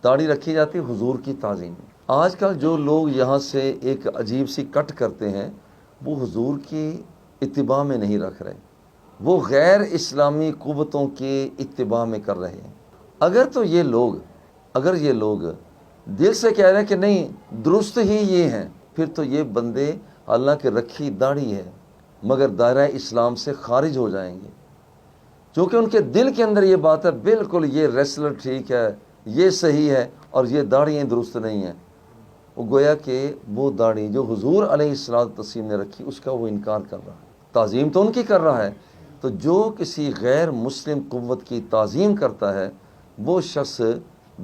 داڑھی رکھی جاتی حضور کی تعظیم میں۔ آج کل جو لوگ یہاں سے ایک عجیب سی کٹ کرتے ہیں وہ حضور کی اتباع میں نہیں رکھ رہے، وہ غیر اسلامی قوتوں کے اتباع میں کر رہے ہیں۔ اگر یہ لوگ دل سے کہہ رہے ہیں کہ نہیں درست ہی یہ ہیں، پھر تو یہ بندے اللہ کے رکھی داڑھی ہے مگر دائرہ اسلام سے خارج ہو جائیں گے، چونکہ ان کے دل کے اندر یہ بات ہے بالکل یہ ریسلر ٹھیک ہے، یہ صحیح ہے اور یہ داڑھیاں درست نہیں ہیں۔ وہ گویا کہ وہ داڑھی جو حضور علیہ السلام نے رکھی اس کا وہ انکار کر رہا ہے، تعظیم تو ان کی کر رہا ہے۔ تو جو کسی غیر مسلم قوت کی تعظیم کرتا ہے وہ شخص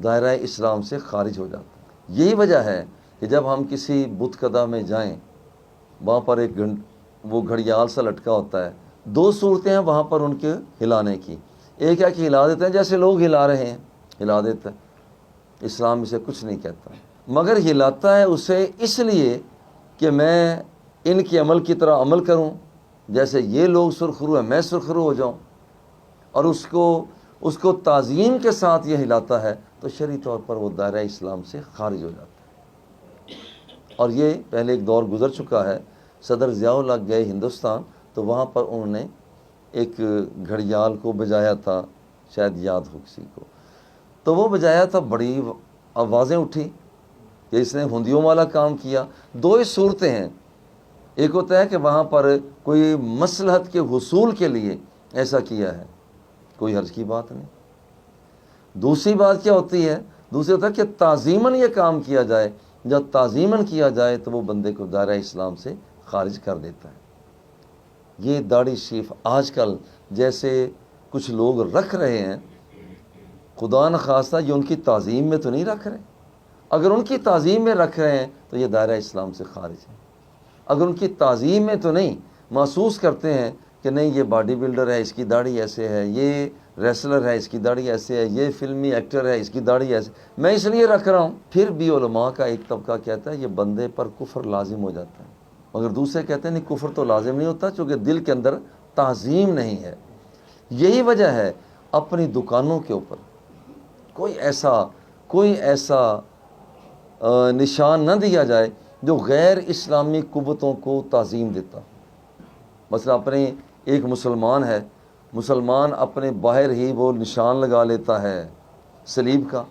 دائرہ اسلام سے خارج ہو جاتا ہے۔ یہی وجہ ہے کہ جب ہم کسی بت کدہ میں جائیں وہاں پر ایک وہ گھڑیال سا لٹکا ہوتا ہے، دو صورتیں ہیں وہاں پر ان کے ہلانے کی، ایک ہے کہ ہلا دیتے ہیں جیسے لوگ ہلا رہے ہیں، ہلا دیتا ہے، اسلام اسے کچھ نہیں کہتا، مگر ہلاتا ہے اسے اس لیے کہ میں ان کے عمل کی طرح عمل کروں، جیسے یہ لوگ سرخرو ہیں میں سرخرو ہو جاؤں، اور اس کو تعظیم کے ساتھ یہ ہلاتا ہے تو شرعی طور پر وہ دائرہ اسلام سے خارج ہو جاتا ہے۔ اور یہ پہلے ایک دور گزر چکا ہے، صدر ضیاء الحق گئے ہندوستان تو وہاں پر انہوں نے ایک گھڑیال کو بجایا تھا، شاید یاد ہو کسی کو، تو وہ بجایا تھا، بڑی آوازیں اٹھی کہ اس نے ہندیوں والا کام کیا۔ دو ہی صورتیں ہیں، ایک ہوتا ہے کہ وہاں پر کوئی مصلحت کے حصول کے لیے ایسا کیا ہے، کوئی حرج کی بات نہیں۔ دوسری بات کیا ہوتی ہے؟ دوسری ہوتا ہے کہ تعظیماً یہ کام کیا جائے، جب تعظیماً کیا جائے تو وہ بندے کو دائرہ اسلام سے خارج کر دیتا ہے۔ یہ داڑھی شریف آج کل جیسے کچھ لوگ رکھ رہے ہیں، خدا نخواستہ یہ ان کی تعظیم میں تو نہیں رکھ رہے، اگر ان کی تعظیم میں رکھ رہے ہیں تو یہ دائرہ اسلام سے خارج ہے۔ اگر ان کی تعظیم میں تو نہیں، محسوس کرتے ہیں کہ نہیں یہ باڈی بلڈر ہے اس کی داڑھی ایسے ہے، یہ ریسلر ہے اس کی داڑھی ایسے ہے، یہ فلمی ایکٹر ہے اس کی داڑھی ایسے، میں اس لیے رکھ رہا ہوں، پھر بھی علماء کا ایک طبقہ کہتا ہے یہ بندے پر کفر لازم ہو جاتا ہے، مگر دوسرے کہتے ہیں نہیں کفر تو لازم نہیں ہوتا چونکہ دل کے اندر تعظیم نہیں ہے۔ یہی وجہ ہے اپنی دکانوں کے اوپر کوئی ایسا نشان نہ دیا جائے جو غیر اسلامی قوتوں کو تعظیم دیتا۔ مثلا اپنے ایک مسلمان ہے، مسلمان اپنے باہر ہی وہ نشان لگا لیتا ہے صلیب کا،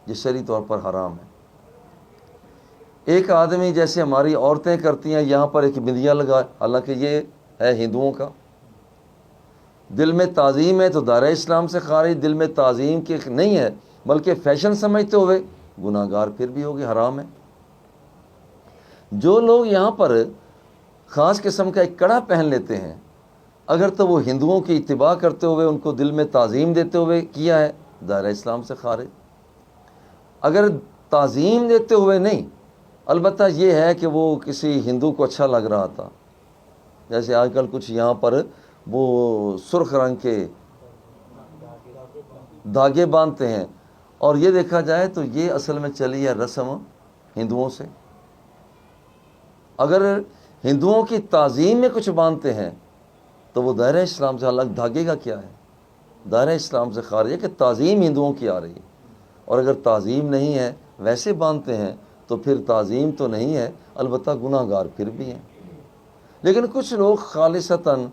یہ شرعی طور پر حرام ہے۔ ایک آدمی جیسے ہماری عورتیں کرتی ہیں یہاں پر ایک بندیا لگا، حالانکہ یہ ہے ہندوؤں کا، دل میں تعظیم ہے تو دائرہ اسلام سے خارج، دل میں تعظیم کے نہیں ہے بلکہ فیشن سمجھتے ہوئے گناہ گار پھر بھی ہوگی، حرام ہے۔ جو لوگ یہاں پر خاص قسم کا ایک کڑا پہن لیتے ہیں، اگر تو وہ ہندوؤں کی اتباع کرتے ہوئے ان کو دل میں تعظیم دیتے ہوئے کیا ہے، دائرہ اسلام سے خارج۔ اگر تعظیم دیتے ہوئے نہیں، البتہ یہ ہے کہ وہ کسی ہندو کو اچھا لگ رہا تھا، جیسے آج کل کچھ یہاں پر وہ سرخ رنگ کے دھاگے باندھتے ہیں، اور یہ دیکھا جائے تو یہ اصل میں چلی ہے رسم ہندوؤں سے۔ اگر ہندوؤں کی تعظیم میں کچھ باندھتے ہیں تو وہ دائرہ اسلام سے الگ، دھاگے کا کیا ہے، دائرہ اسلام سے خارج ہے کہ تعظیم ہندوؤں کی آ رہی ہے، اور اگر تعظیم نہیں ہے ویسے باندھتے ہیں تو پھر تعظیم تو نہیں ہے، البتہ گناہ گار پھر بھی ہیں۔ لیکن کچھ لوگ خالصتاً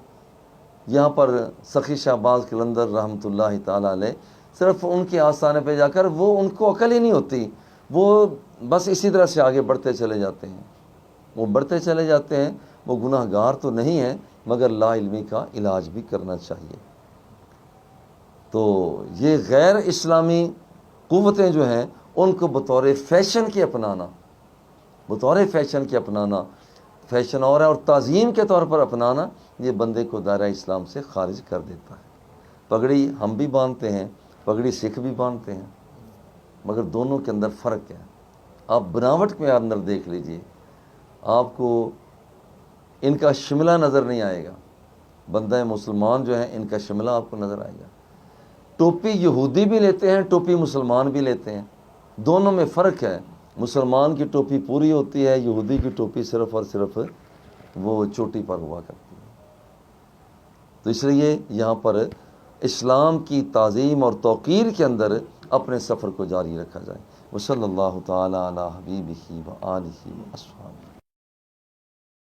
یہاں پر سخی شہباز قلندر رحمۃ اللہ تعالیٰ علیہ، صرف ان کے آستانے پہ جا کر وہ ان کو عقل ہی نہیں ہوتی، وہ بس اسی طرح سے آگے بڑھتے چلے جاتے ہیں، وہ گناہ گار تو نہیں ہیں مگر لا علمی کا علاج بھی کرنا چاہیے۔ تو یہ غیر اسلامی قوتیں جو ہیں ان کو بطور فیشن کے اپنانا، فیشن اور ہے، اور تعظیم کے طور پر اپنانا یہ بندے کو دائرہ اسلام سے خارج کر دیتا ہے۔ پگڑی ہم بھی باندھتے ہیں، پگڑی سکھ بھی باندھتے ہیں، مگر دونوں کے اندر فرق ہے۔ آپ بناوٹ میں اندر دیکھ لیجئے، آپ کو ان کا شملہ نظر نہیں آئے گا، بندہ مسلمان جو ہیں ان کا شملہ آپ کو نظر آئے گا۔ ٹوپی یہودی بھی لیتے ہیں، ٹوپی مسلمان بھی لیتے ہیں، دونوں میں فرق ہے۔ مسلمان کی ٹوپی پوری ہوتی ہے، یہودی کی ٹوپی صرف اور صرف وہ چوٹی پر ہوا کرتی ہے۔ تو اس لیے یہاں پر اسلام کی تعظیم اور توقیر کے اندر اپنے سفر کو جاری رکھا جائے۔ وصلی اللہ تعالی علی حبیبہ و آلہ و اصحابہ۔